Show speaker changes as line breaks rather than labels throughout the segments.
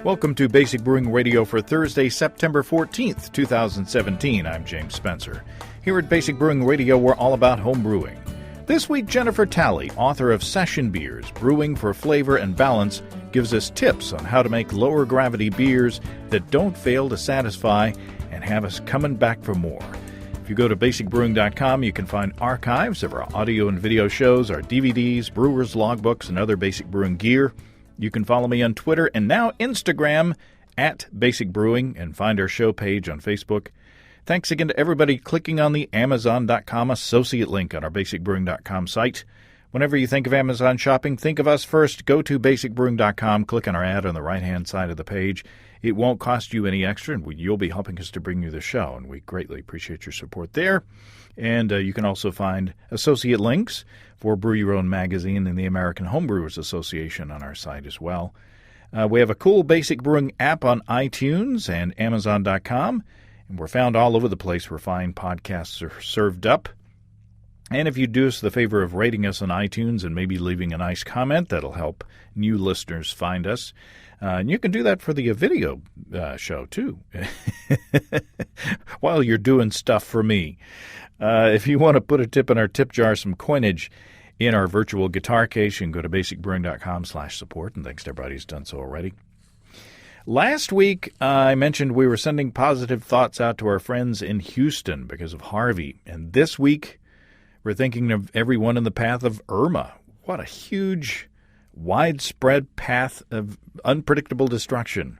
Welcome to Basic Brewing Radio for Thursday, September 14th, 2017. I'm James Spencer. Here at Basic Brewing Radio, we're all about home brewing. This week, Jennifer Talley, author of Session Beers, Brewing for Flavor and Balance, gives us tips on how to make lower gravity beers that don't fail to satisfy and have us coming back for more. If you go to basicbrewing.com, you can find archives of our audio and video shows, our DVDs, brewers' logbooks, and other basic brewing gear. You can follow me on Twitter and now Instagram at Basic Brewing and find our show page on Facebook. Thanks again to everybody clicking on the Amazon.com associate link on our basicbrewing.com site. Whenever you think of Amazon shopping, think of us first. Go to basicbrewing.com, click on our ad on the right-hand side of the page. It won't cost you any extra, and you'll be helping us to bring you the show, and we greatly appreciate your support there. And you can also find associate links for Brew Your Own magazine and the American Homebrewers Association on our site as well. We have a cool Basic Brewing app on iTunes and Amazon.com, and we're found all over the place where fine podcasts are served up. And if you do us the favor of rating us on iTunes and maybe leaving a nice comment, that'll help new listeners find us. And you can do that for the video show, too, while you're doing stuff for me. If you want to put a tip in our tip jar, some coinage in our virtual guitar case, you can go to basicbrewing.com/support, and thanks to everybody who's done so already. Last week, I mentioned we were sending positive thoughts out to our friends in Houston because of Harvey. And this week, we're thinking of everyone in the path of Irma. What a huge, widespread path of unpredictable destruction.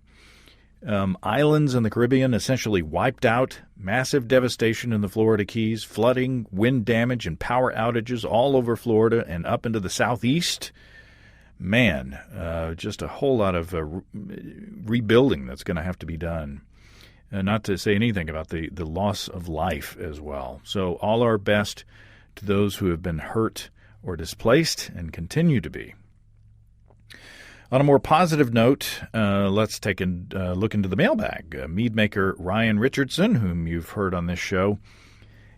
Islands in the Caribbean essentially wiped out, massive devastation in the Florida Keys, flooding, wind damage, and power outages all over Florida and up into the southeast. Man, just a whole lot of rebuilding that's going to have to be done. Not to say anything about the loss of life as well. So all our best to those who have been hurt or displaced and continue to be. On a more positive note, let's take a look into the mailbag. Mead maker Ryan Richardson, whom you've heard on this show,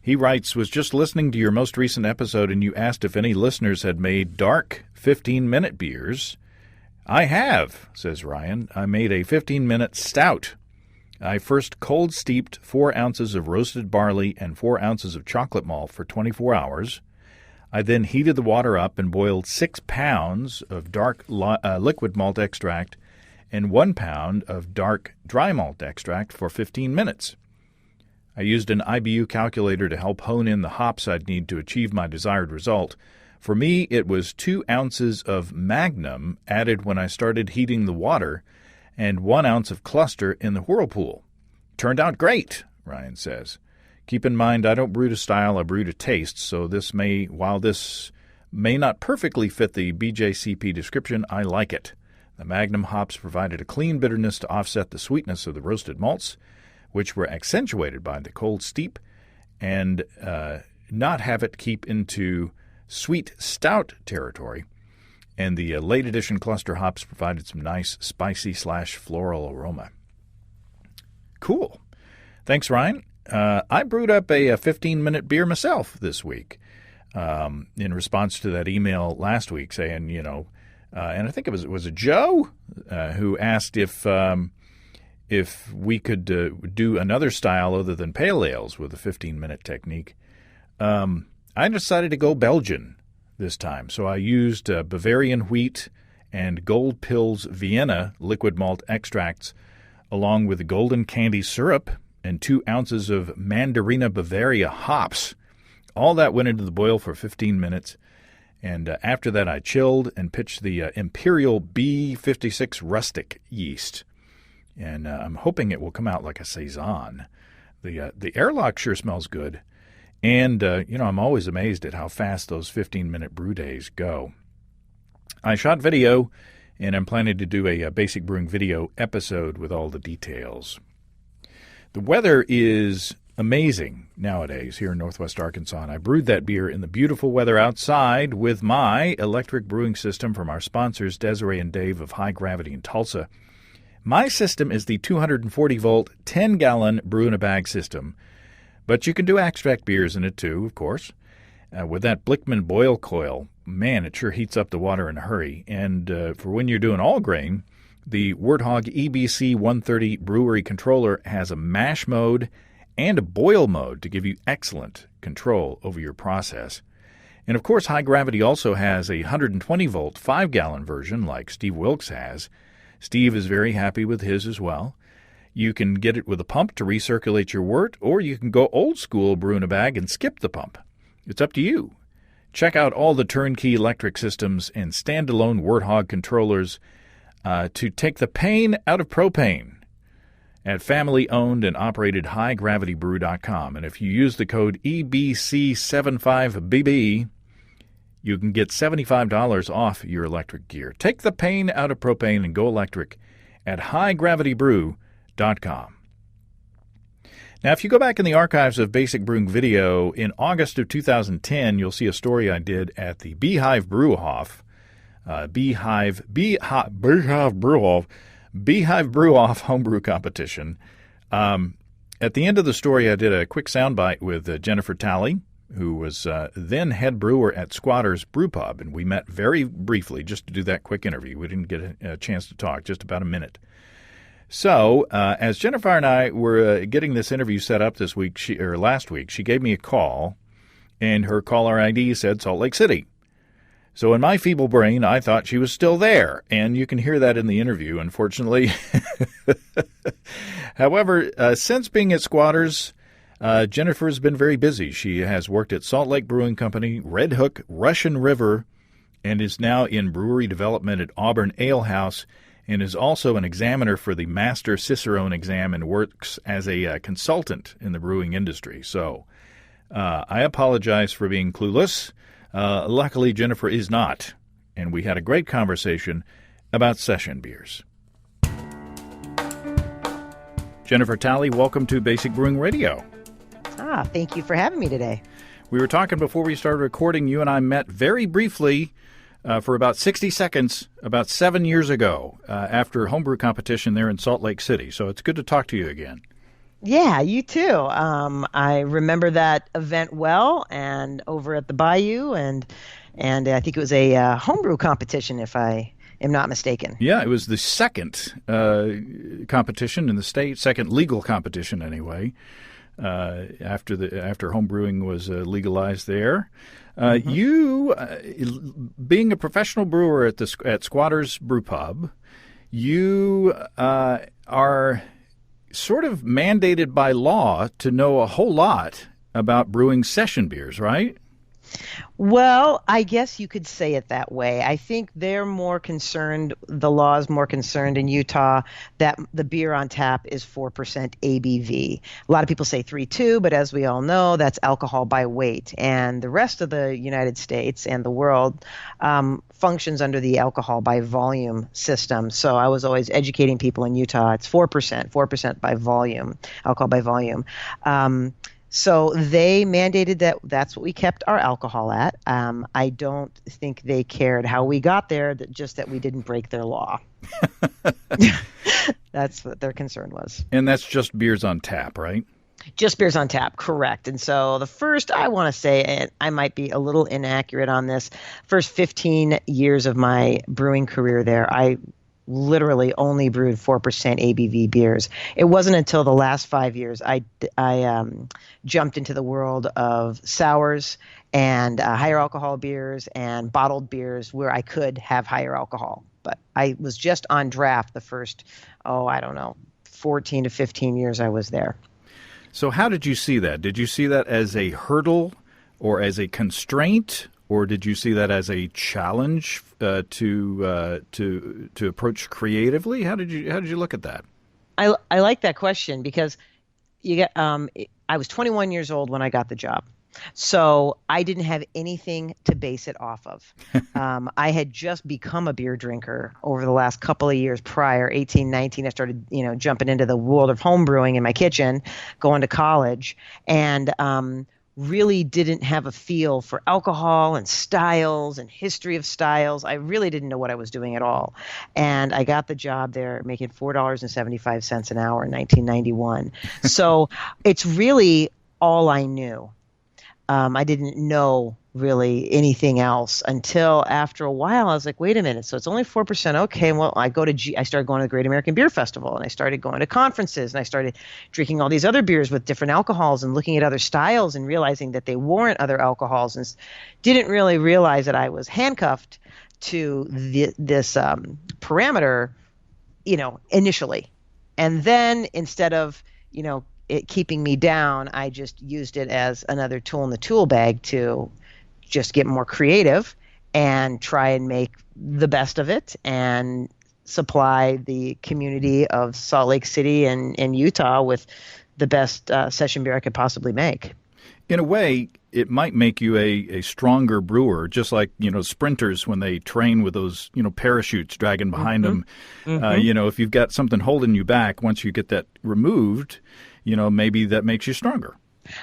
he writes, was just listening to your most recent episode and you asked if any listeners had made dark 15-minute beers. I have, says Ryan. I made a 15-minute stout. I first cold steeped 4 ounces of roasted barley and 4 ounces of chocolate malt for 24 hours. I then heated the water up and boiled 6 pounds of dark liquid malt extract and 1 pound of dark dry malt extract for 15 minutes. I used an IBU calculator to help hone in the hops I'd need to achieve my desired result. For me, it was 2 ounces of Magnum added when I started heating the water and 1 ounce of cluster in the whirlpool. Turned out great, Ryan says. Keep in mind, I don't brew to style, I brew to taste, so while this may not perfectly fit the BJCP description, I like it. The Magnum hops provided a clean bitterness to offset the sweetness of the roasted malts, which were accentuated by the cold steep, and not have it keep into sweet stout territory. And the late edition cluster hops provided some nice spicy/floral aroma. Cool. Thanks, Ryan. I brewed up a 15-minute beer myself this week in response to that email last week saying, and I think it was Joe who asked if we could do another style other than pale ales with a 15-minute technique. I decided to go Belgian this time, so I used Bavarian wheat and Gold Pills Vienna liquid malt extracts along with golden candy syrup and 2 ounces of Mandarina Bavaria hops. All that went into the boil for 15 minutes, and after that I chilled and pitched the Imperial B56 Rustic yeast. And I'm hoping it will come out like a Saison. The airlock sure smells good, and I'm always amazed at how fast those 15-minute brew days go. I shot video, and I'm planning to do a Basic Brewing video episode with all the details. The weather is amazing nowadays here in Northwest Arkansas, and I brewed that beer in the beautiful weather outside with my electric brewing system from our sponsors, Desiree and Dave of High Gravity in Tulsa. My system is the 240-volt, 10-gallon brew-in-a-bag system, but you can do extract beers in it too, of course. With that Blickman boil coil, man, it sure heats up the water in a hurry. And for when you're doing all grain, The Warthog EBC 130 brewery controller has a mash mode and a boil mode to give you excellent control over your process. And of course, High Gravity also has a 120-volt 5-gallon version like Steve Wilkes has. Steve is very happy with his as well. You can get it with a pump to recirculate your wort, or you can go old school, brew in a bag, and skip the pump. It's up to you. Check out all the turnkey electric systems and standalone Warthog controllers to take the pain out of propane at family-owned and operated HighGravityBrew.com. And if you use the code EBC75BB, you can get $75 off your electric gear. Take the pain out of propane and go electric at HighGravityBrew.com. Now, if you go back in the archives of Basic Brewing Video, in August of 2010, you'll see a story I did at the Beehive Brew-Off, Beehive Brew-Off Homebrew Competition. At the end of the story, I did a quick soundbite with Jennifer Talley, who was then head brewer at Squatter's Brew Pub, and we met very briefly just to do that quick interview. We didn't get a chance to talk, just about a minute. So, as Jennifer and I were getting this interview set up last week, she gave me a call, and her caller ID said Salt Lake City. So in my feeble brain, I thought she was still there, and you can hear that in the interview, unfortunately. However, since being at Squatters, Jennifer has been very busy. She has worked at Salt Lake Brewing Company, Red Hook, Russian River, and is now in brewery development at Auburn Ale House, and is also an examiner for the Master Cicerone exam and works as a consultant in the brewing industry. So I apologize for being clueless. Luckily, Jennifer is not, and we had a great conversation about session beers. Jennifer Talley, welcome to Basic Brewing Radio.
Thank you for having me today.
We were talking before we started recording. You and I met very briefly for about 60 seconds about 7 years ago after a homebrew competition there in Salt Lake City. So it's good to talk to you again.
Yeah, you too. I remember that event well, and over at the Bayou, and I think it was a homebrew competition, if I am not mistaken.
Yeah, it was the second competition in the state, second legal competition anyway, after homebrewing was legalized there. You, being a professional brewer at Squatter's Brew Pub, you are sort of mandated by law to know a whole lot about brewing session beers, right?
Well, I guess you could say it that way. I think they're more concerned, the law is more concerned in Utah that the beer on tap is 4% ABV. A lot of people say 3.2, but as we all know, that's alcohol by weight. And the rest of the United States and the world functions under the alcohol by volume system. So I was always educating people in Utah. It's 4% by volume, alcohol by volume. So they mandated that that's what we kept our alcohol at. I don't think they cared how we got there, just that we didn't break their law. That's what their concern was.
And that's just beers on tap, right?
Just beers on tap, correct. And so the first, I want to say, and I might be a little inaccurate on this, first 15 years of my brewing career there, I literally only brewed 4% ABV beers. It wasn't until the last 5 years I jumped into the world of sours and higher alcohol beers and bottled beers where I could have higher alcohol. But I was just on draft the first, 14 to 15 years I was there.
So how did you see that? Did you see that as a hurdle or as a constraint? Or did you see that as a challenge to approach creatively? How did you look at that?
I like that question because I was 21 years old when I got the job, so I didn't have anything to base it off of. I had just become a beer drinker over the last couple of years prior, 18, 19. I started jumping into the world of home brewing in my kitchen, going to college, and really didn't have a feel for alcohol and styles and history of styles. I really didn't know what I was doing at all. And I got the job there making $4.75 an hour in 1991. So it's really all I knew. I didn't know really anything else until after a while I was like, wait a minute, so it's only 4%. Okay, well, I started going to the Great American Beer Festival, and I started going to conferences, and I started drinking all these other beers with different alcohols and looking at other styles and realizing that they warrant other alcohols, and didn't really realize that I was handcuffed to this parameter, initially. And then instead of, it keeping me down, I just used it as another tool in the tool bag to just get more creative and try and make the best of it and supply the community of Salt Lake City and Utah with the best session beer I could possibly make.
In a way, it might make you a stronger brewer, just like, sprinters when they train with those, parachutes dragging behind them. If you've got something holding you back, once you get that removed, maybe that makes you stronger.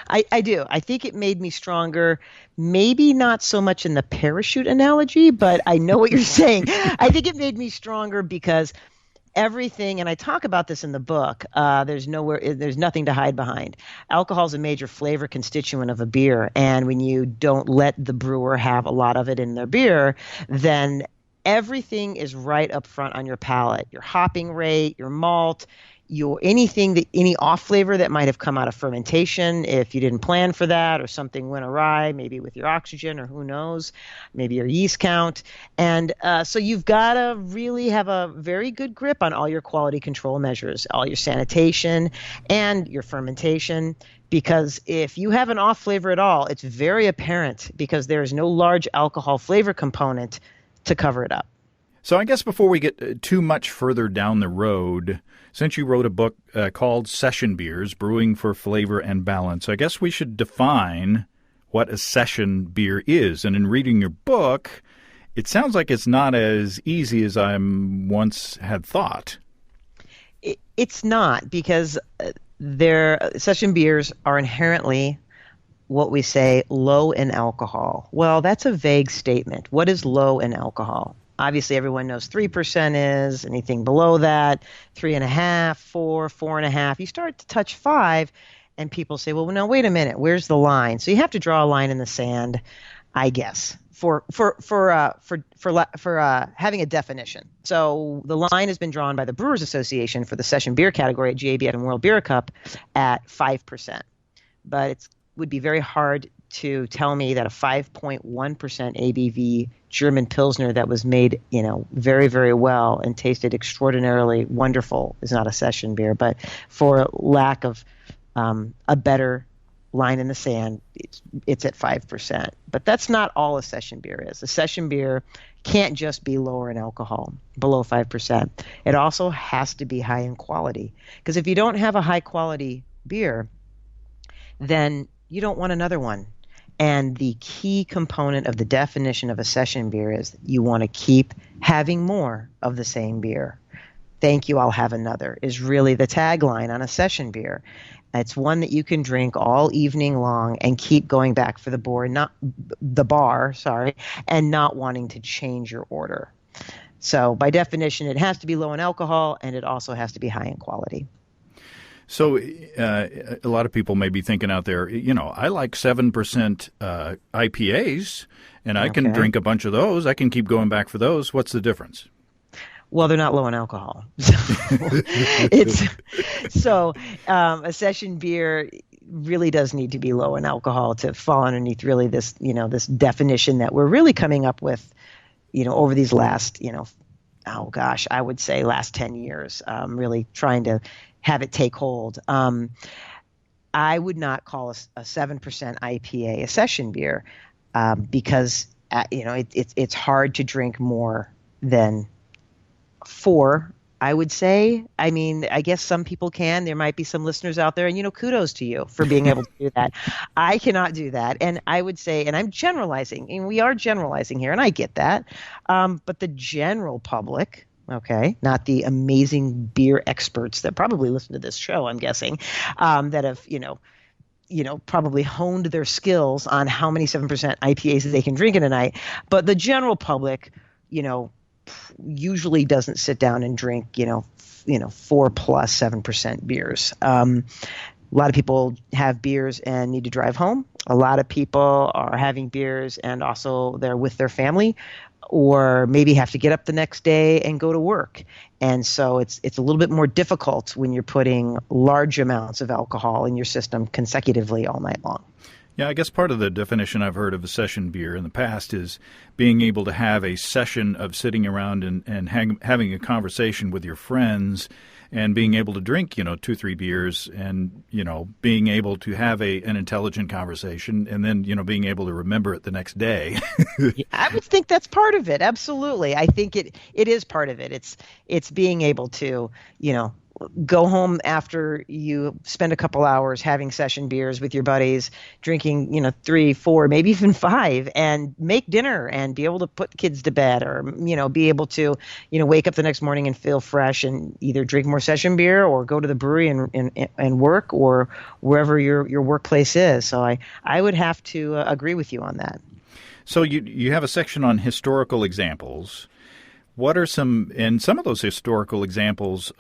I do. I think it made me stronger, maybe not so much in the parachute analogy, but I know what you're saying. I think it made me stronger because everything, and I talk about this in the book, there's nothing to hide behind. Alcohol is a major flavor constituent of a beer, and when you don't let the brewer have a lot of it in their beer, then everything is right up front on your palate. Your hopping rate, your malt, any off flavor that might have come out of fermentation, if you didn't plan for that, or something went awry, maybe with your oxygen, or who knows, maybe your yeast count. And so you've got to really have a very good grip on all your quality control measures, all your sanitation and your fermentation, because if you have an off flavor at all, it's very apparent because there is no large alcohol flavor component to cover it up.
So I guess before we get too much further down the road, since you wrote a book called Session Beers, Brewing for Flavor and Balance, I guess we should define what a session beer is. And in reading your book, it sounds like it's not as easy as I once had thought.
It's not, because session beers are inherently what we say low in alcohol. Well, that's a vague statement. What is low in alcohol? Obviously, everyone knows 3% is. Anything below that, 3.5, 4, 4.5. You start to touch 5, and people say, "Well, no, wait a minute. Where's the line?" So you have to draw a line in the sand, I guess, for having a definition. So the line has been drawn by the Brewers Association for the session beer category at GABF and World Beer Cup at 5%. But it would be very hard to tell me that a 5.1% ABV German Pilsner that was made, very, very well and tasted extraordinarily wonderful is not a session beer. But for lack of a better line in the sand, it's at 5%. But that's not all a session beer is. A session beer can't just be lower in alcohol, below 5%. It also has to be high in quality. Because if you don't have a high quality beer, then you don't want another one. And the key component of the definition of a session beer is you want to keep having more of the same beer. Thank you, I'll have another, is really the tagline on a session beer. It's one that you can drink all evening long and keep going back for the bar, and not wanting to change your order. So by definition, it has to be low in alcohol, and it also has to be high in quality.
So a lot of people may be thinking out there, I like 7% IPAs, and I can drink a bunch of those. I can keep going back for those. What's the difference?
Well, they're not low in alcohol. A session beer really does need to be low in alcohol to fall underneath really this, this definition that we're really coming up with, over these last, I would say last 10 years, really trying to have it take hold. I would not call a 7% IPA a session beer because it's hard to drink more than 4, I would say. I mean, I guess some people can. There might be some listeners out there, and kudos to you for being able to do that. I cannot do that, and I would say, and I'm generalizing, and we are generalizing here, and I get that, but the general public. Okay, not the amazing beer experts that probably listen to this show, I'm guessing, that have, probably honed their skills on how many 7% IPAs they can drink in a night. But the general public, usually doesn't sit down and drink, 4 plus 7% beers. lot of people have beers and need to drive home. A lot of people are having beers and also they're with their family, or maybe have to get up the next day and go to work. And so it's a little bit more difficult when you're putting large amounts of alcohol in your system consecutively all night long.
Yeah, I guess part of the definition I've heard of a session beer in the past is being able to have a session of sitting around and having a conversation with your friends and being able to drink, 2-3 beers and, being able to have an intelligent conversation and then, being able to remember it the next day.
I would think that's part of it. Absolutely. I think it is part of it. It's being able to, go home after you spend a couple hours having session beers with your buddies, drinking, 3, 4, maybe even 5, and make dinner and be able to put kids to bed, or, be able to, wake up the next morning and feel fresh and either drink more session beer or go to the brewery and work, or wherever your workplace is. So I would have to agree with you on that.
So you have a section on historical examples. What are some of those historical examples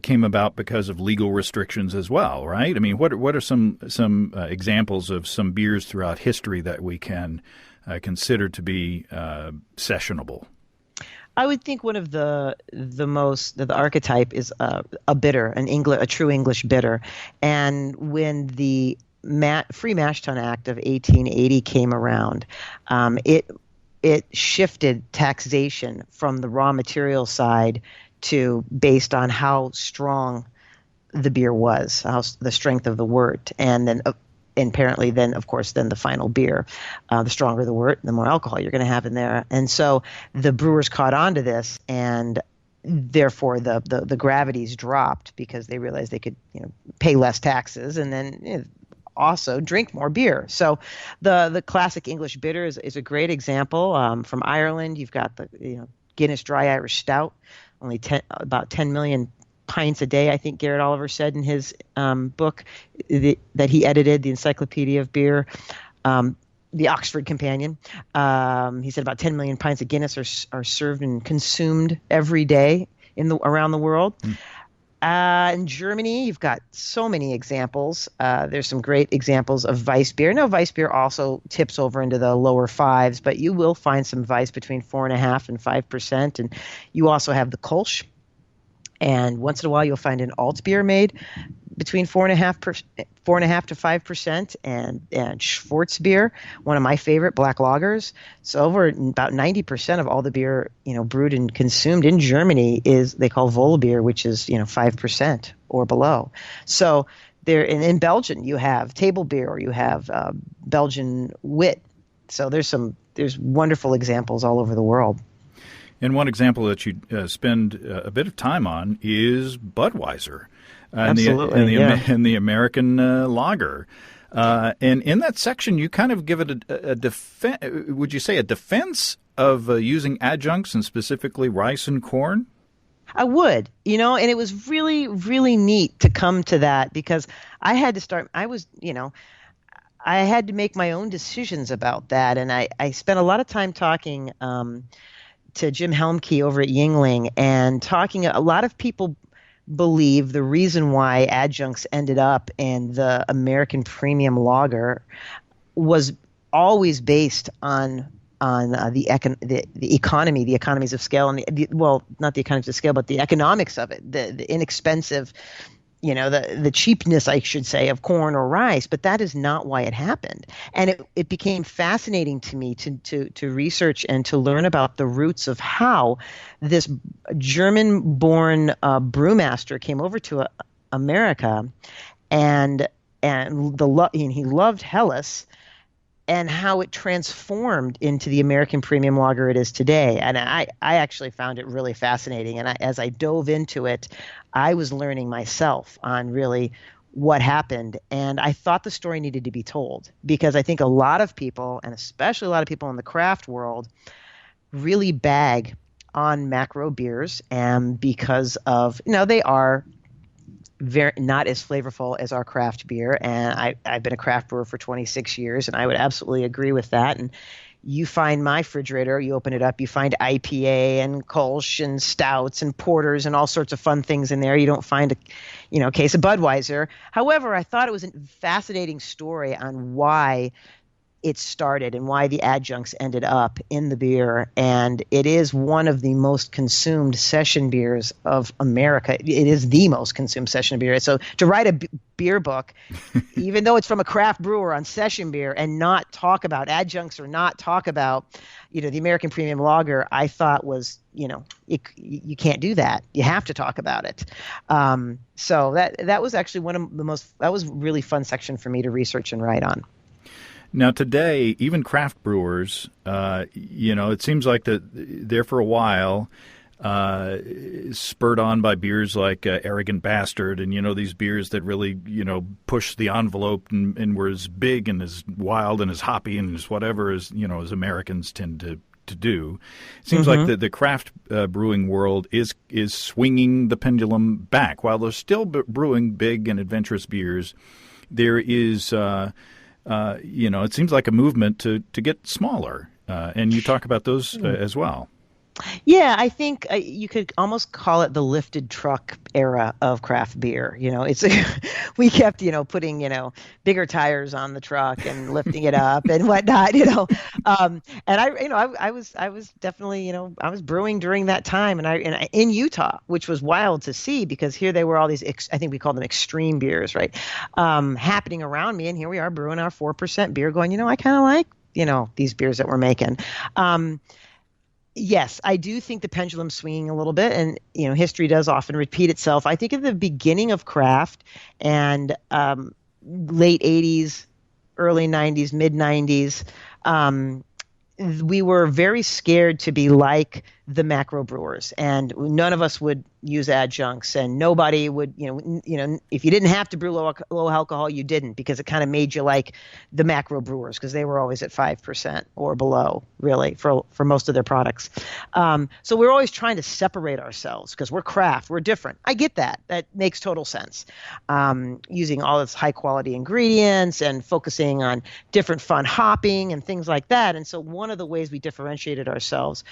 came about because of legal restrictions as well, right? I mean, what are some examples of some beers throughout history that we can consider to be sessionable?
I would think one of the archetype is a bitter, a true English bitter. And when the Free Mash Tun Act of 1880 came around, it shifted taxation from the raw material side to based on how strong the beer was, the strength of the wort, and then apparently then the final beer, the stronger the wort, the more alcohol you're going to have in there. And so the brewers caught on to this, and therefore the gravities dropped because they realized they could pay less taxes and then also drink more beer. So the classic English bitter is a great example. From Ireland, you've got the Guinness Dry Irish Stout, only about 10 million pints a day, I think Garrett Oliver said in his book that he edited, the Encyclopedia of Beer. The Oxford Companion, he said about 10 million pints of Guinness are served and consumed every day around the world. In Germany, you've got so many examples. There's some great examples of Weiss beer. Now, Weiss beer also tips over into the lower 5s, but you will find some Weiss between 4.5% and 5%. And you also have the Kolsch. And once in a while, you'll find an alt beer made between 4.5 to 5%, and Schwarz beer, one of my favorite black lagers. So over about 90% of all the beer brewed and consumed in Germany they call Voll beer, which is 5% or below. So there, in Belgium you have table beer, or you have Belgian wit. So there's wonderful examples all over the world.
And one example that you spend a bit of time on is Budweiser.
Absolutely,
and the American lager. And in that section, you kind of give it a defense. Would you say a defense of using adjuncts, and specifically rice and corn?
I would, and it was really, really neat to come to that, because I had to start. I had to make my own decisions about that, and I spent a lot of time talking to Jim Helmke over at Yuengling, and talking. A lot of people believe the reason why adjuncts ended up in the American premium lager was always based on the economy, the economies of scale, and not the economies of scale, but the economics of it, the inexpensive, the cheapness, I should say, of corn or rice. But that is not why it happened. And it became fascinating to me to research and to learn about the roots of how this German-born brewmaster came over to America, and he loved Helles, and how it transformed into the American premium lager it is today. And I actually found it really fascinating. And as I dove into it, I was learning myself on really what happened. And I thought the story needed to be told, because I think a lot of people, and especially a lot of people in the craft world, really bag on macro beers, and because of, they are very not as flavorful as our craft beer. And I've been a craft brewer for 26 years, and I would absolutely agree with that. And you find my refrigerator, you open it up, you find IPA and Kolsch and stouts and porters and all sorts of fun things in there. You don't find a case of Budweiser. However, I thought it was a fascinating story on why it started and why the adjuncts ended up in the beer. And it is one of the most consumed session beers of America. It is the most consumed session beer. So to write a beer book, even though it's from a craft brewer on session beer, and not talk about adjuncts or not talk about, the American Premium Lager, I thought was, you can't do that. You have to talk about it. So that was actually one of the that was a really fun section for me to research and write on.
Now, today, even craft brewers, it seems like that there for a while, spurred on by beers like Arrogant Bastard and, these beers that really, push the envelope and were as big and as wild and as hoppy and as whatever as Americans tend to do. It seems like the craft brewing world is swinging the pendulum back. While they're still brewing big and adventurous beers, there is it seems like a movement to get smaller, and you talk about those as well.
Yeah, I think you could almost call it the lifted truck era of craft beer. We kept, putting, bigger tires on the truck and lifting it up and whatnot, and I was definitely, I was brewing during that time, and I in Utah, which was wild to see because here they were, all these, I think we call them extreme beers, right? Happening around me. And here we are brewing our 4% beer going, I kind of like, these beers that we're making. Yes, I do think the pendulum's swinging a little bit, and history does often repeat itself. I think at the beginning of craft and late 80s, early 90s, mid 90s, we were very scared to be like the macro brewers, and none of us would use adjuncts, and nobody would, if you didn't have to brew low alcohol, you didn't, because it kind of made you like the macro brewers because they were always at 5% or below, really, for most of their products. So we're always trying to separate ourselves because we're craft, we're different. I get that. That makes total sense. Using all this high quality ingredients and focusing on different fun hopping and things like that. And so one of the ways we differentiated ourselves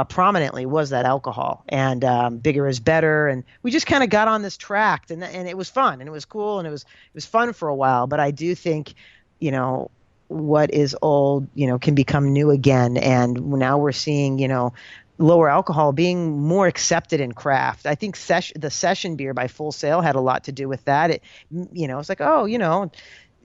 prominently was that alcohol, and bigger is better, and we just kind of got on this track, and it was fun, and it was cool, and it was fun for a while. But I do think, what is old, can become new again, and now we're seeing, lower alcohol being more accepted in craft. I think the session beer by Full Sail had a lot to do with that. It's like,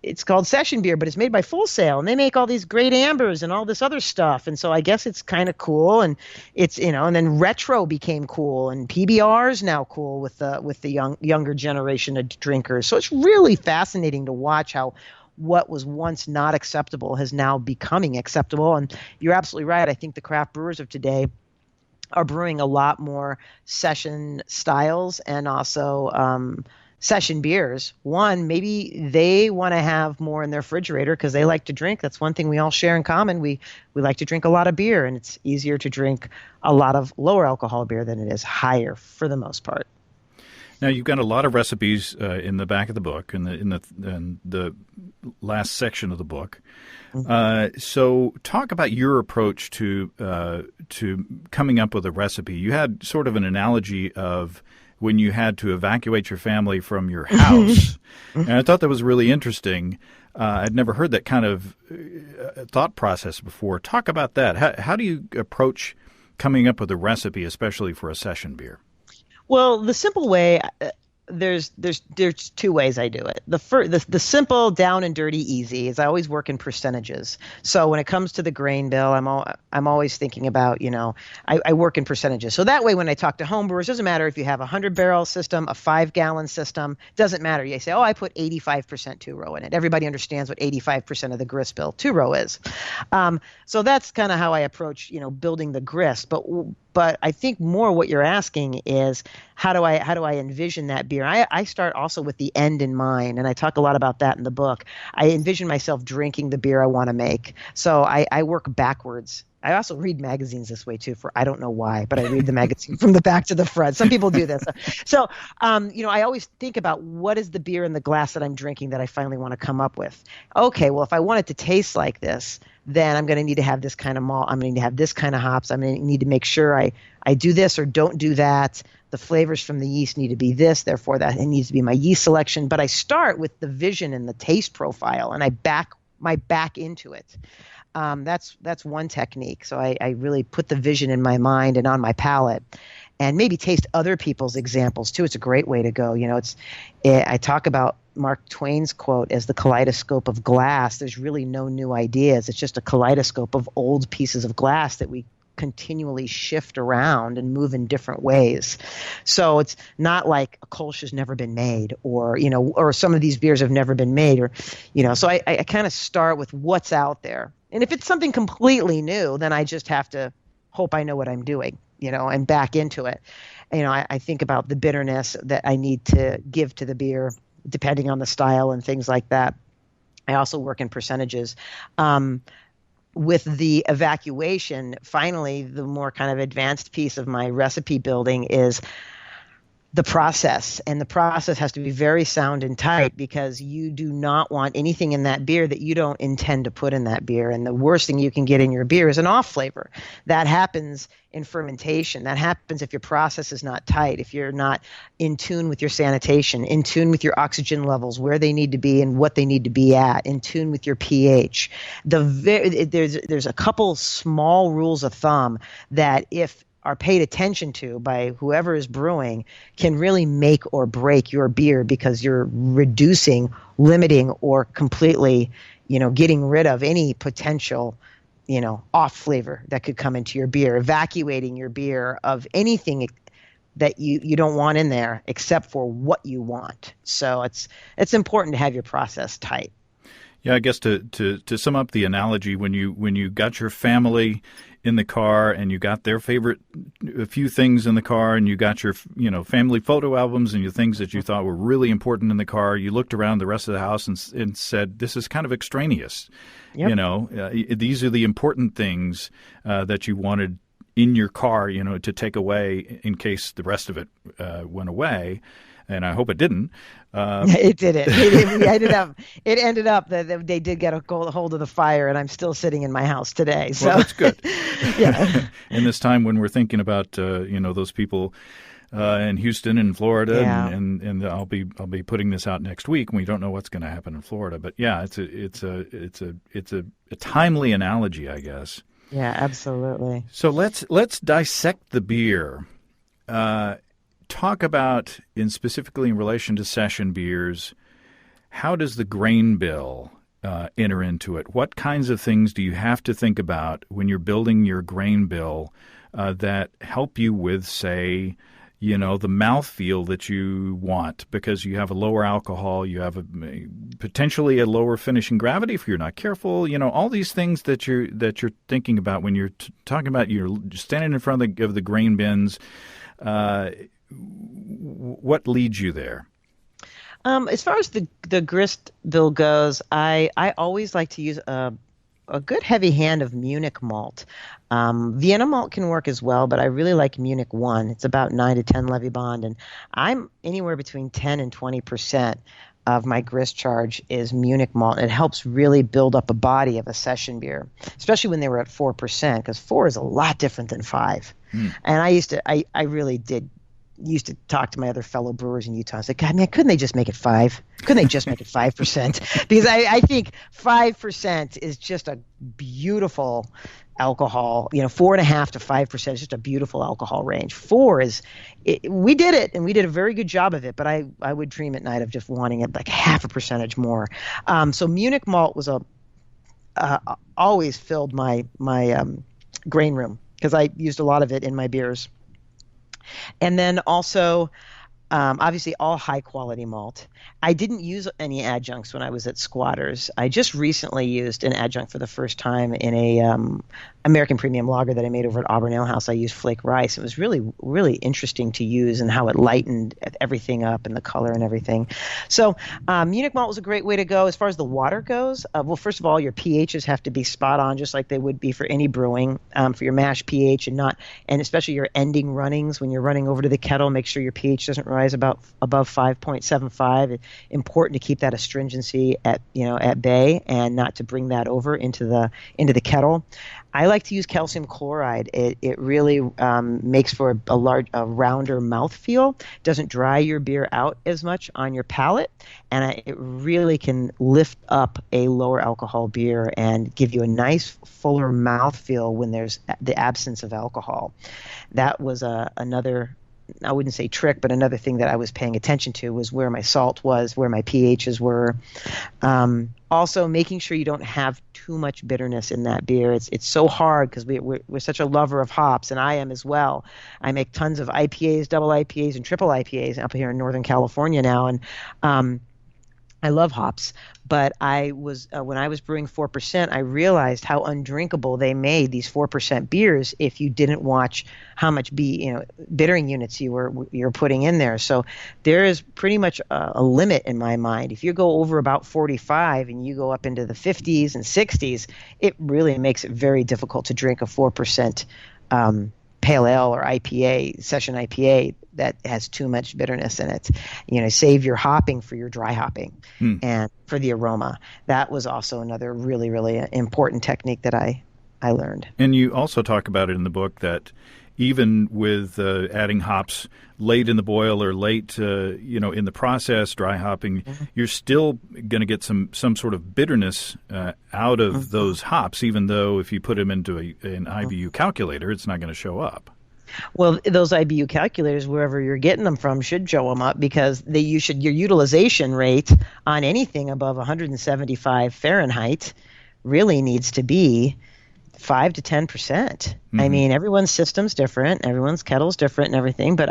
it's called session beer, but it's made by Full Sail, and they make all these great ambers and all this other stuff. And so I guess it's kind of cool, and it's, and then retro became cool, and PBR is now cool with the younger generation of drinkers. So it's really fascinating to watch how what was once not acceptable has now becoming acceptable. And you're absolutely right. I think the craft brewers of today are brewing a lot more session styles and also, session beers. One, maybe they want to have more in their refrigerator because they like to drink. That's one thing we all share in common. We like to drink a lot of beer, and it's easier to drink a lot of lower alcohol beer than it is higher for the most part.
Now, you've got a lot of recipes in the back of the book, in the last section of the book. So talk about your approach to coming up with a recipe. You had sort of an analogy of when you had to evacuate your family from your house. And I thought that was really interesting. I'd never heard that kind of thought process before. Talk about that. How do you approach coming up with a recipe, especially for a session beer?
Well, the simple way, there's two ways I do it. The simple, down and dirty, easy is I always work in percentages. So when it comes to the grain bill, I'm always thinking about, I work in percentages. So that way, when I talk to homebrewers, doesn't matter if you have a 100-barrel system, a 5-gallon system, doesn't matter. You say, I put 85% two-row in it. Everybody understands what 85% of the grist bill two-row is. So that's kind of how I approach, building the grist. But I think more what you're asking is how do I envision that beer? I start also with the end in mind, and I talk a lot about that in the book. I envision myself drinking the beer I want to make. So I work backwards I also read magazines this way too, for I don't know why, but I read the magazine from the back to the front. Some people do this. So, I always think about what is the beer in the glass that I'm drinking that I finally want to come up with. Okay, well, if I want it to taste like this, then I'm going to need to have this kind of malt. I'm going to need to have this kind of hops. I'm going to need to make sure I do this or don't do that. The flavors from the yeast need to be this, therefore that it needs to be my yeast selection. But I start with the vision and the taste profile, and I back into it. That's one technique. So I really put the vision in my mind and on my palate, and maybe taste other people's examples too. It's a great way to go. I talk about Mark Twain's quote as the kaleidoscope of glass. There's really no new ideas. It's just a kaleidoscope of old pieces of glass that we continually shift around and move in different ways. So it's not like a Kolsch has never been made, or some of these beers have never been made, or so I kind of start with what's out there. And if it's something completely new, then I just have to hope I know what I'm doing, and back into it. I think about the bitterness that I need to give to the beer depending on the style and things like that. I also work in percentages. With the evacuation, finally, the more kind of advanced piece of my recipe building is the process. And the process has to be very sound and tight, because you do not want anything in that beer that you don't intend to put in that beer. And the worst thing you can get in your beer is an off flavor. That happens in fermentation. That happens if your process is not tight, if you're not in tune with your sanitation, in tune with your oxygen levels, where they need to be and what they need to be at, in tune with your pH. There's a couple small rules of thumb that, if are paid attention to by whoever is brewing, can really make or break your beer, because you're reducing, limiting, or completely, getting rid of any potential, off flavor that could come into your beer, evacuating your beer of anything that you don't want in there except for what you want. So it's important to have your process tight.
Yeah, I guess to sum up the analogy, when you got your family in the car and you got their favorite a few things in the car, and you got your family photo albums and your things that you thought were really important in the car, you looked around the rest of the house and said, this is kind of extraneous. Yep. These are the important things that you wanted in your car, to take away in case the rest of it went away. And I hope it didn't.
It didn't. It ended up that they did get a hold of the fire, and I'm still sitting in my house today. So
well, that's good.
Yeah.
In this time when we're thinking about those people in Houston and Florida,
yeah.
and I'll be putting this out next week, and we don't know what's going to happen in Florida. But yeah, it's a timely analogy, I guess.
Yeah, absolutely.
So let's dissect the beer. Talk about, specifically in relation to session beers, how does the grain bill enter into it? What kinds of things do you have to think about when you're building your grain bill that help you with, say, the mouthfeel that you want, because you have a lower alcohol, you have potentially a lower finishing gravity if you're not careful, all these things that you're thinking about when you're talking about you're standing in front of the grain bins. What leads you there?
As far as the grist bill goes, I always like to use a good heavy hand of Munich malt. Vienna malt can work as well, but I really like Munich 1. It's about 9 to 10 levy bond, and I'm anywhere between 10 and 20% of my grist charge is Munich malt. It helps really build up a body of a session beer, especially when they were at 4%, because 4 is a lot different than 5. And I really used to talk to my other fellow brewers in Utah. I was like, God, man, couldn't they just make it 5? Couldn't they just make it 5%? Because I think 5% is just a beautiful alcohol. 4.5 to 5% is just a beautiful alcohol range. 4 is, we did it, and we did a very good job of it, but I would dream at night of just wanting it like half a percentage more. So Munich malt was always filled my grain room, because I used a lot of it in my beers. And then also Obviously, all high quality malt. I didn't use any adjuncts when I was at Squatters. I just recently used an adjunct for the first time in a American Premium Lager that I made over at Auburn Ale House. I used flake rice. It was really, really interesting to use and how it lightened everything up and the color and everything. So Munich malt was a great way to go. As far as the water goes, well, first of all, your pHs have to be spot on, just like they would be for any brewing, for your mash pH and especially your ending runnings. When you're running over to the kettle, make sure your pH doesn't rise above 5.75. It's important to keep that astringency at bay and not to bring that over into the kettle. I like to use calcium chloride. It really makes for a rounder mouthfeel. Doesn't dry your beer out as much on your palate, and it really can lift up a lower alcohol beer and give you a nice fuller mouthfeel when there's the absence of alcohol. That was another, I wouldn't say trick, but another thing that I was paying attention to was where my salt was, where my pHs were. Also, making sure you don't have too much bitterness in that beer. It's so hard because we're such a lover of hops, and I am as well. I make tons of IPAs, double IPAs, and triple IPAs up here in Northern California now, and I love hops, but I was when I was brewing 4%, I realized how undrinkable they made these 4% beers if you didn't watch how much bittering units you're putting in there. So there is pretty much a limit in my mind. If you go over about 45 and you go up into the 50s and 60s, it really makes it very difficult to drink a 4% pale ale or IPA, session IPA that has too much bitterness in it. Save your hopping for your dry hopping and for the aroma. That was also another really, really important technique that I learned.
And you also talk about it in the book that even with adding hops late in the boil or late, in the process, dry hopping, you're still going to get some sort of bitterness out of those hops, even though if you put them into an IBU calculator, it's not going to show up.
Well, those IBU calculators, wherever you're getting them from, should show them up because your utilization rate on anything above 175 Fahrenheit really needs to be 5 to 10%. I mean, everyone's system's different, everyone's kettle's different and everything, but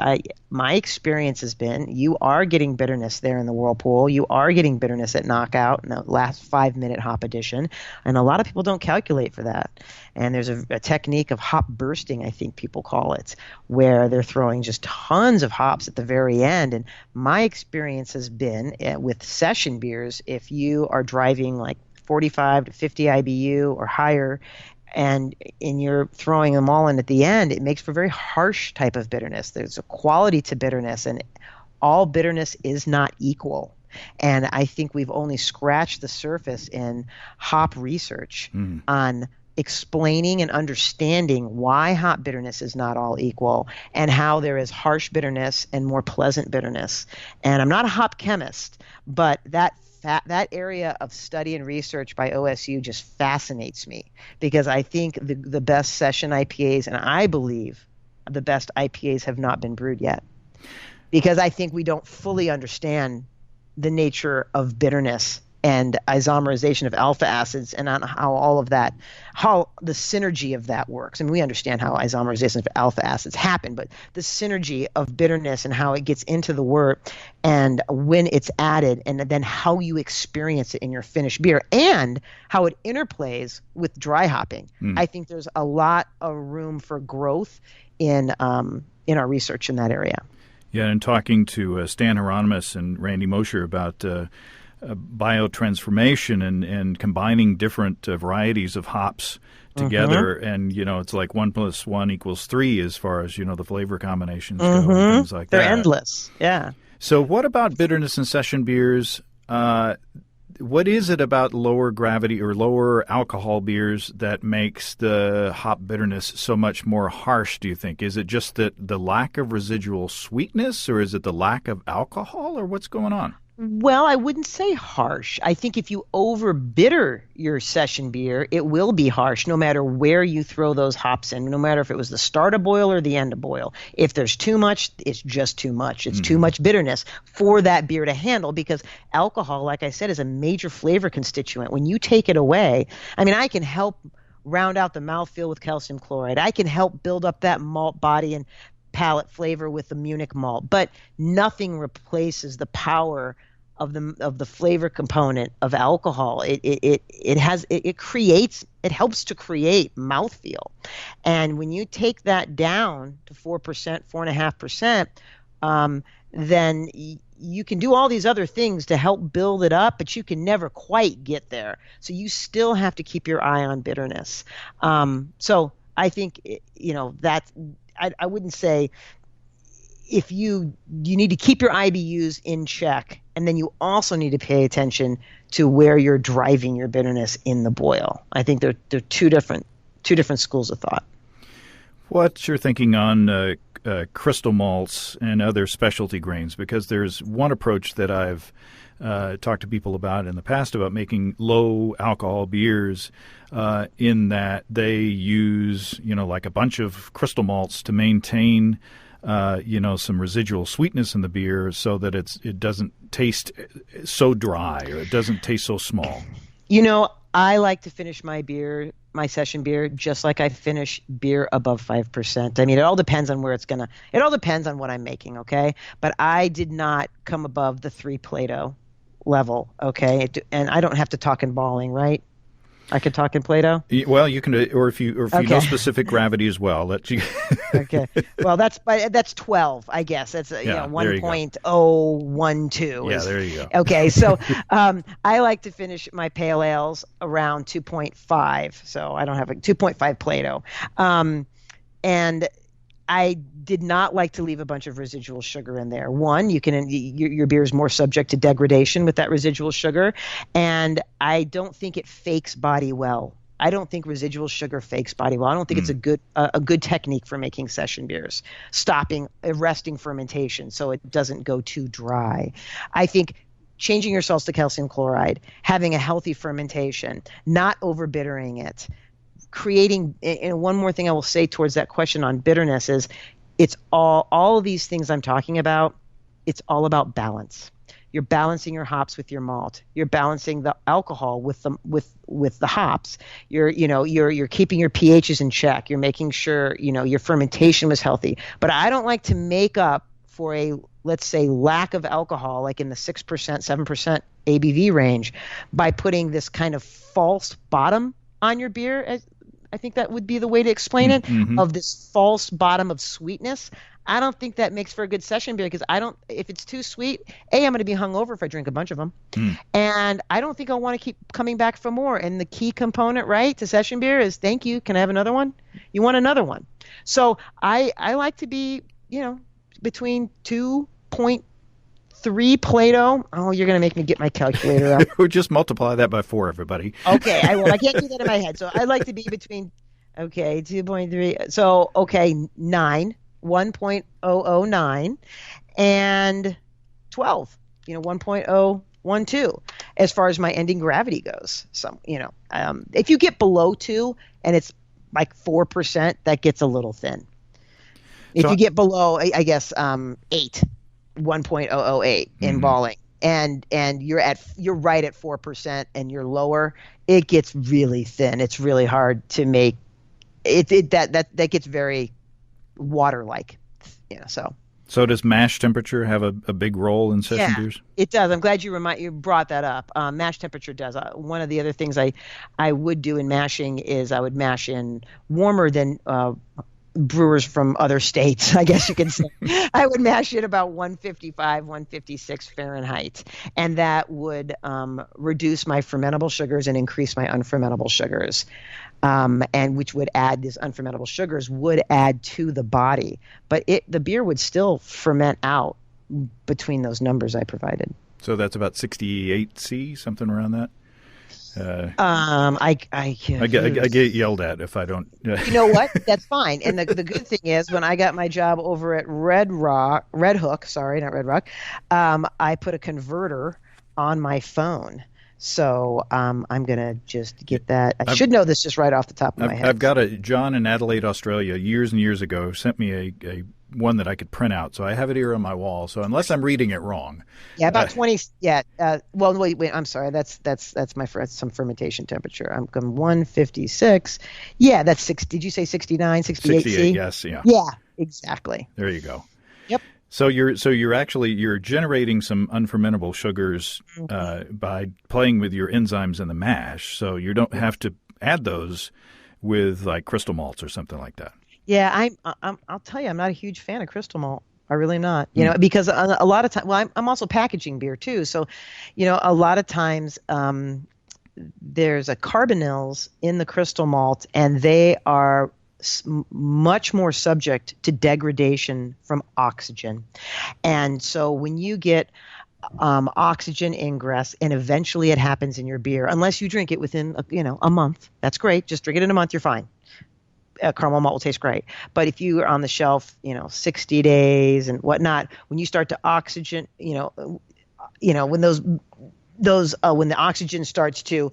my experience has been you are getting bitterness there in the whirlpool. You are getting bitterness at knockout in the last 5-minute hop addition, and a lot of people don't calculate for that. And there's a technique of hop bursting, I think people call it, where they're throwing just tons of hops at the very end. And my experience has been with session beers, if you are driving like 45 to 50 IBU or higher, and you're throwing them all in at the end, it makes for a very harsh type of bitterness. There's a quality to bitterness, and all bitterness is not equal. And I think we've only scratched the surface in hop research on explaining and understanding why hop bitterness is not all equal and how there is harsh bitterness and more pleasant bitterness. And I'm not a hop chemist, but that area of study and research by OSU just fascinates me because I think the best session IPAs, and I believe the best IPAs have not been brewed yet because I think we don't fully understand the nature of bitterness and isomerization of alpha acids and on how the synergy of that works. I mean, we understand how isomerization of alpha acids happen, but the synergy of bitterness and how it gets into the wort and when it's added and then how you experience it in your finished beer and how it interplays with dry hopping. I think there's a lot of room for growth in our research in that area.
Yeah, and talking to Stan Hieronymus and Randy Mosher about biotransformation and combining different varieties of hops together, and it's like 1 + 1 = 3 as far as the flavor combinations go and things like
They're
that.
They're endless. Yeah.
So what about bitterness in session beers? What is it about lower gravity or lower alcohol beers that makes the hop bitterness so much more harsh, do you think? Is it just that the lack of residual sweetness, or is it the lack of alcohol, or what's going on?
Well, I wouldn't say harsh. I think if you over bitter your session beer, it will be harsh no matter where you throw those hops in, no matter if it was the start of boil or the end of boil. If there's too much, it's just too much. It's too much bitterness for that beer to handle because alcohol, like I said, is a major flavor constituent. When you take it away, I mean, I can help round out the mouthfeel with calcium chloride. I can help build up that malt body and palate flavor with the Munich malt, but nothing replaces the power of the flavor component of alcohol. It helps to create mouthfeel. And when you take that down to 4%, 4.5%, then you can do all these other things to help build it up, but you can never quite get there. So you still have to keep your eye on bitterness. So I think, that I wouldn't say, if you need to keep your IBUs in check, and then you also need to pay attention to where you're driving your bitterness in the boil. I think they're two different schools of thought.
What's your thinking on crystal malts and other specialty grains? Because there's one approach that I've talked to people about in the past about making low alcohol beers, in that they use, like a bunch of crystal malts to maintain some residual sweetness in the beer, so that it doesn't taste so dry, or it doesn't taste so small.
I like to finish my session beer, just like I finish beer above 5%. I mean, it all depends on it all depends on what I'm making. Okay. But I did not come above the 3 Plato level. Okay. And I don't have to talk in balling, right? I could talk in Plato.
Well, you can, or if you know specific gravity as well. Let you.
Okay. Well, that's 12, I guess. That's 1.012.
Yeah, there you go.
Okay, so I like to finish my pale ales around 2.5. So I don't have 2.5 Plato, and I did not like to leave a bunch of residual sugar in there. One, your beer is more subject to degradation with that residual sugar, and I don't think it fakes body well. I don't think residual sugar fakes body well. I don't think it's a good technique for making session beers, arresting fermentation so it doesn't go too dry. I think changing your salts to calcium chloride, having a healthy fermentation, not over bittering it, creating, and one more thing I will say towards that question on bitterness is, it's all of these things I'm talking about. It's all about balance. You're balancing your hops with your malt. You're balancing the alcohol with the hops. You're keeping your pHs in check. You're making sure your fermentation was healthy. But I don't like to make up for a, let's say, lack of alcohol, like in the 6%, 7% ABV range, by putting this kind of false bottom on your beer. I think that would be the way to explain it, of this false bottom of sweetness. I don't think that makes for a good session beer, because if it's too sweet, I'm going to be hungover if I drink a bunch of them. And I don't think I'll want to keep coming back for more. And the key component, right, to session beer is, thank you, can I have another one? You want another one. So I like to be, between 2.3 Plato. Oh, you're going to make me get my calculator up.
Or just multiply that by 4, everybody.
Okay, I will. I can't do that in my head. So I'd like to be between, 2.3. So, 9, 1.009, and 12, 1.012, as far as my ending gravity goes. So, if you get below 2 and it's like 4%, that gets a little thin. If you get below, I guess, 8, 1.008 in balling, and you're right at 4% and you're lower, it gets really thin. It's really hard to make it. That gets very water-like, So does mash temperature have a big role in session beers? It does. I'm glad you brought that up. Mash temperature does. One of the other things I would do in mashing is I would mash in warmer than brewers from other states, I guess you can say. I would mash it about 155, 156 Fahrenheit, and that would reduce my fermentable sugars and increase my unfermentable sugars, and which would add, these unfermentable sugars would add to the body, but the beer would still ferment out between those numbers I provided. So that's about 68C, something around that. I get yelled at if I don't. You know what? That's fine. And the good thing is, when I got my job over at Red Hook, I put a converter on my phone. So I'm gonna just get that. I should know this just right off the top of my head. I've got John in Adelaide, Australia, years and years ago, sent me a one that I could print out. So I have it here on my wall. So unless I'm reading it wrong. Yeah, about 20. Yeah. Well, wait. I'm sorry. That's some fermentation temperature. I'm going 156. Yeah, that's 6. Did you say 69, 68? 68, yes. Yeah. Yeah. Exactly.
There you go.
Yep.
So you're generating some unfermentable sugars by playing with your enzymes in the mash. So you don't have to add those with like crystal malts or something like that.
Yeah, I'll tell you, I'm not a huge fan of crystal malt. I really not. Because a lot of times, well, I'm also packaging beer too. So, a lot of times there's a carbonyls in the crystal malt, and they are much more subject to degradation from oxygen. And so when you get oxygen ingress, and eventually it happens in your beer, unless you drink it within a month, that's great. Just drink it in a month, you're fine. Caramel malt will taste great. But if you are on the shelf, 60 days and whatnot, when you start to oxygen, when when the oxygen starts to,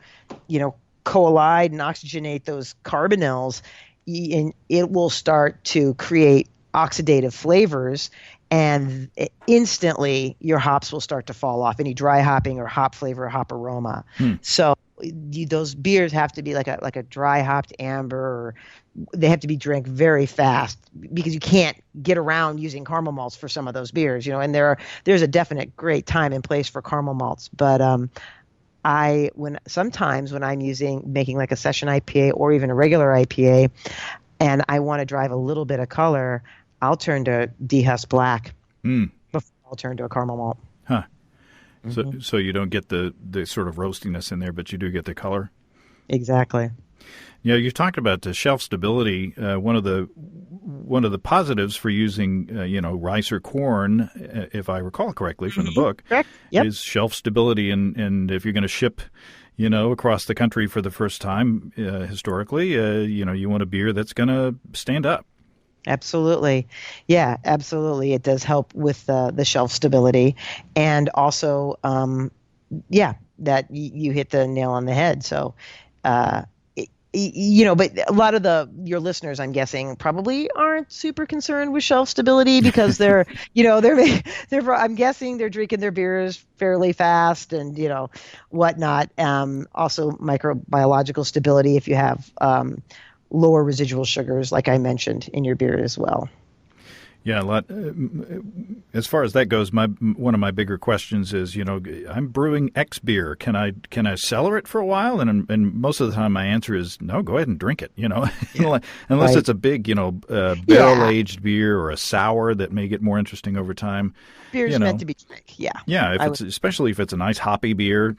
collide and oxygenate those carbonyls, it will start to create oxidative flavors, and instantly your hops will start to fall off. Any dry hopping or hop flavor or hop aroma. So those beers have to be like a dry hopped amber, or they have to be drank very fast, because you can't get around using caramel malts for some of those beers, and there's a definite great time and place for caramel malts. But sometimes when I'm making like a session IPA or even a regular IPA, and I want to drive a little bit of color, I'll turn to dehusked black before I'll turn to a caramel malt.
Huh. So you don't get the sort of roastiness in there, but you do get the color?
Exactly.
You talked about the shelf stability. One of the positives for using rice or corn, if I recall correctly from the book,
Correct. Yep.
is shelf stability. And if you're going to ship, across the country for the first time, historically, you want a beer that's going to stand up.
Absolutely. Yeah, absolutely. It does help with the shelf stability. And also, that you hit the nail on the head. So, but a lot of your listeners, I'm guessing, probably aren't super concerned with shelf stability, because I'm guessing they're drinking their beers fairly fast and, whatnot. Also microbiological stability, if you have, lower residual sugars, like I mentioned, in your beer as well.
Yeah, a lot. As far as that goes, one of my bigger questions is, I'm brewing X beer. Can I cellar it for a while? And most of the time, my answer is no. Go ahead and drink it. Unless
Right.
it's a big, barrel aged beer or a sour that may get more interesting over time.
Beer's meant to be drank. Yeah.
Yeah, especially if it's a nice hoppy beer.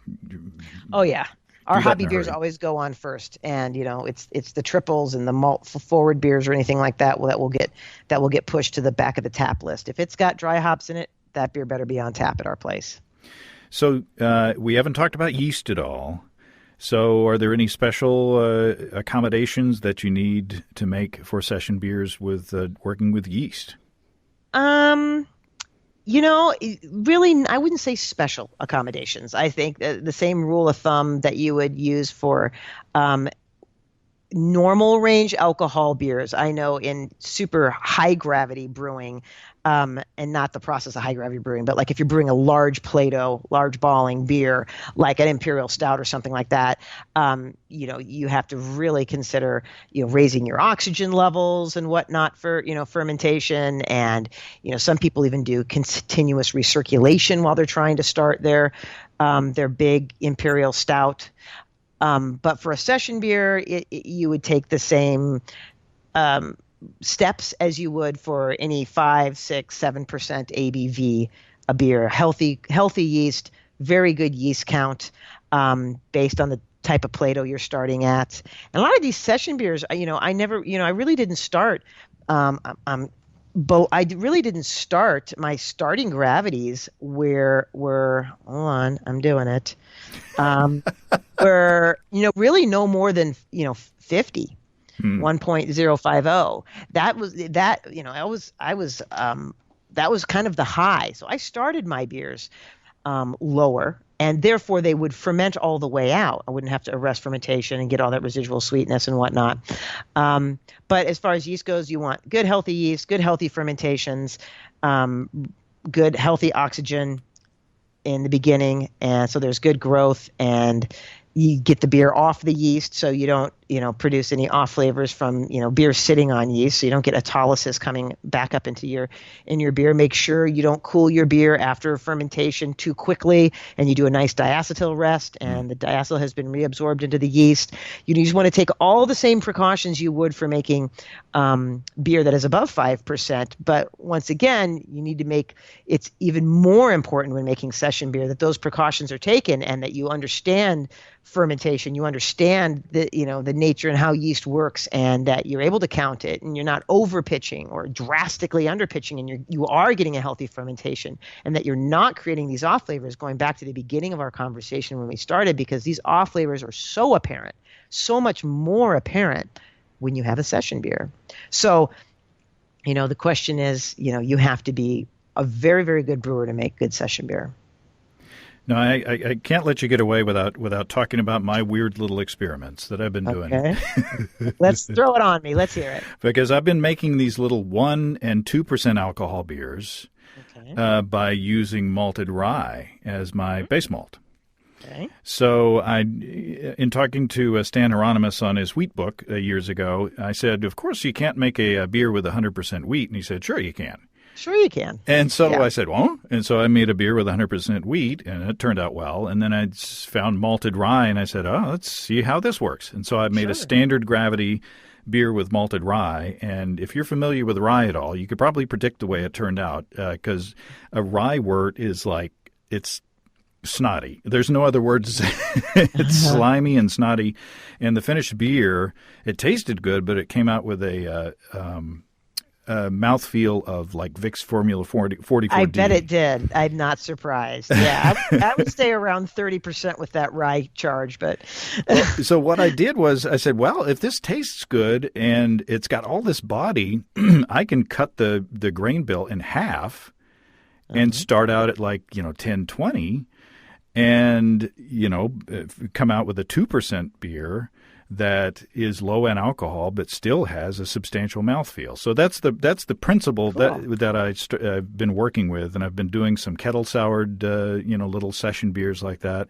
Oh yeah. Our
Do that
hobby
in a
beers
hurry.
always go on first, and it's the triples and the malt forward beers or anything like that that will get pushed to the back of the tap list. If it's got dry hops in it, that beer better be on tap at our place.
So we haven't talked about yeast at all. So are there any special accommodations that you need to make for session beers with working with yeast?
Really, I wouldn't say special accommodations. I think the same rule of thumb that you would use for normal range alcohol beers. I know in super high gravity brewing, and not the process of high gravity brewing, but like if you're brewing a large Plato, large balling beer, like an imperial stout or something like that, you have to really consider, raising your oxygen levels and whatnot for, fermentation. And, some people even do continuous recirculation while they're trying to start their big imperial stout. But for a session beer, you would take the same steps as you would for any 5, 6, 7% ABV a beer. Healthy yeast, very good yeast count, based on the type of Plato you're starting at. And a lot of these session beers, I really didn't start. I really didn't start my starting gravities were hold on, I'm doing it. Were really no more than 50. 1.050. That was kind of the high. So I started my beers lower, and therefore they would ferment all the way out. I wouldn't have to arrest fermentation and get all that residual sweetness and whatnot. But as far as yeast goes, you want good healthy yeast, good healthy fermentations, good healthy oxygen in the beginning, and so there's good growth, and you get the beer off the yeast, so you don't, produce any off flavors from, beer sitting on yeast, so you don't get autolysis coming back up in your beer. Make sure you don't cool your beer after fermentation too quickly, and you do a nice diacetyl rest, and the diacetyl has been reabsorbed into the yeast. You just want to take all the same precautions you would for making beer that is above 5%, but once again, you need to make it's even more important when making session beer that those precautions are taken and that you understand fermentation, you understand the nature and how yeast works, and that you're able to count it, and you're not over pitching or drastically under pitching, and you are getting a healthy fermentation, and that you're not creating these off flavors, going back to the beginning of our conversation when we started, because these off flavors are so apparent, so much more apparent when you have a session beer. So, the question is, you have to be a very, very good brewer to make good session beer.
No, I can't let you get away without talking about my weird little experiments that I've been doing.
Okay. Let's throw it on me. Let's hear it.
Because I've been making these little 1% and 2% alcohol beers by using malted rye as my base malt.
Okay.
So in talking to Stan Hieronymus on his wheat book years ago, I said, of course you can't make a beer with 100% wheat. And he said, sure you can.
Sure you can.
And so I said, well, and so I made a beer with 100% wheat, and it turned out well. And then I found malted rye, and I said, let's see how this works. And so I made a standard gravity beer with malted rye. And if you're familiar with rye at all, you could probably predict the way it turned out, because a rye wort is it's snotty. There's no other word to say. It's slimy and snotty. And the finished beer, it tasted good, but it came out with a mouthfeel of like Vicks Formula 44D.
I bet it did. I'm not surprised. Yeah, I would stay around 30% with that rye charge. But
so what I did was I said, well, if this tastes good and it's got all this body, I can cut the grain bill in half and start out at 10, 20 and, come out with a 2% beer that is low in alcohol but still has a substantial mouthfeel. So that's the principle that I've been working with, and I've been doing some kettle soured, little session beers like that.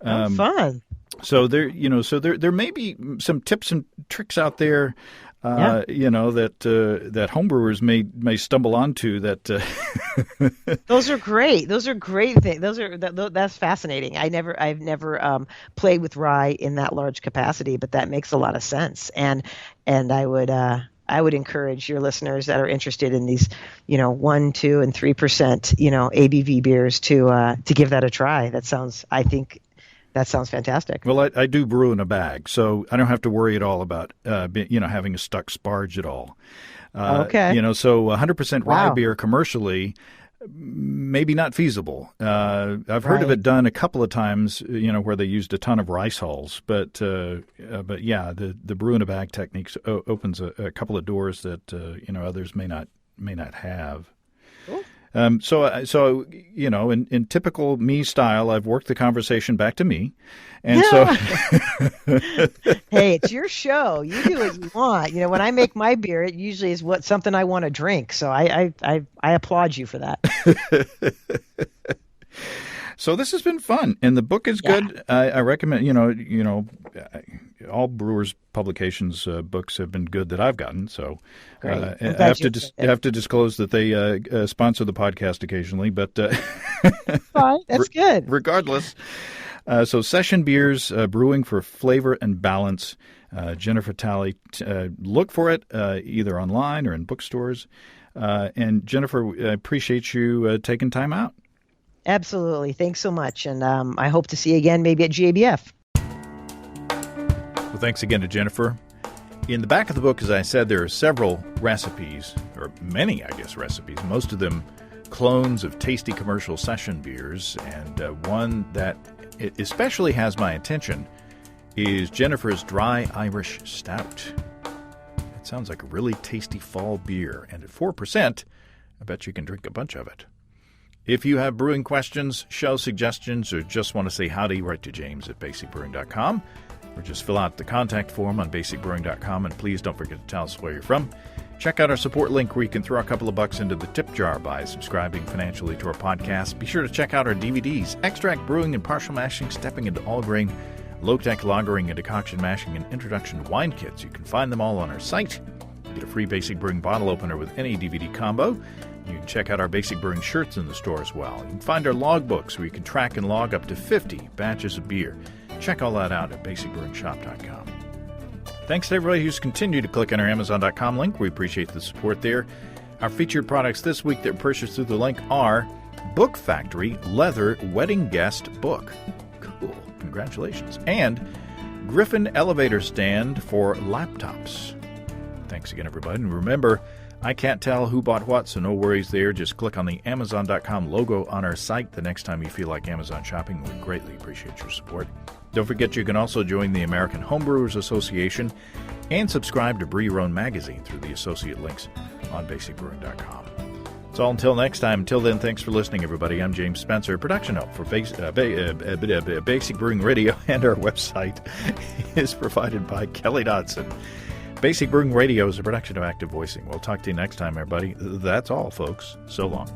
Fun.
So there may be some tips and tricks out there, that homebrewers may stumble onto that.
Those are great. Those are great things. That's fascinating. I've never played with rye in that large capacity, but that makes a lot of sense. And I would encourage your listeners that are interested in these, 1, 2, and 3%, ABV beers to give that a try. That sounds fantastic.
Well, I do brew in a bag, so I don't have to worry at all about having a stuck sparge at all.
Okay.
So 100% rye beer commercially, maybe not feasible. I've heard of it done a couple of times, where they used a ton of rice hulls, but yeah, the brew in a bag technique opens a couple of doors that others may not have. Cool. So in typical me style, I've worked the conversation back to me, and so
hey, it's your show. You do what you want. When I make my beer, it usually is something I want to drink. So I applaud you for that.
So this has been fun, and the book is good. I recommend. All Brewers Publications books have been good that I've gotten. So I have to disclose that they sponsor the podcast occasionally, but
fine, that's good.
Regardless, so Session Beers, Brewing for Flavor and Balance. Jennifer Talley, look for it either online or in bookstores. And Jennifer, I appreciate you taking time out.
Absolutely. Thanks so much. And I hope to see you again, maybe at GABF.
Well, thanks again to Jennifer. In the back of the book, as I said, there are several recipes, or many, I guess, recipes, most of them clones of tasty commercial session beers. And one that especially has my attention is Jennifer's Dry Irish Stout. It sounds like a really tasty fall beer. And at 4%, I bet you can drink a bunch of it. If you have brewing questions, show suggestions, or just want to say howdy, write to James at basicbrewing.com, or just fill out the contact form on basicbrewing.com, and please don't forget to tell us where you're from. Check out our support link where you can throw a couple of bucks into the tip jar by subscribing financially to our podcast. Be sure to check out our DVDs, Extract Brewing and Partial Mashing, Stepping into All Grain, low-tech lagering and decoction mashing, and introduction to wine kits. You can find them all on our site. Get a free Basic Brewing bottle opener with any DVD combo. You can check out our Basic Brewing shirts in the store as well. You can find our logbooks where you can track and log up to 50 batches of beer. Check all that out at basicbrewingshop.com. Thanks to everybody who's continued to click on our Amazon.com link. We appreciate the support there. Our featured products this week that were purchased through the link are Book Factory Leather Wedding Guest Book. Cool. Congratulations. And Griffin Elevator Stand for Laptops. Thanks again, everybody. And remember, I can't tell who bought what, so no worries there. Just click on the Amazon.com logo on our site the next time you feel like Amazon shopping. We greatly appreciate your support. Don't forget you can also join the American Homebrewers Association and subscribe to Brew Your Own magazine through the associate links on basicbrewing.com. So until next time, until then, thanks for listening, everybody. I'm James Spencer. Production help for Basic Brewing Radio and our website is provided by Kelly Dodson. Basic Brewing Radio is a production of Active Voicing. We'll talk to you next time, everybody. That's all, folks. So long.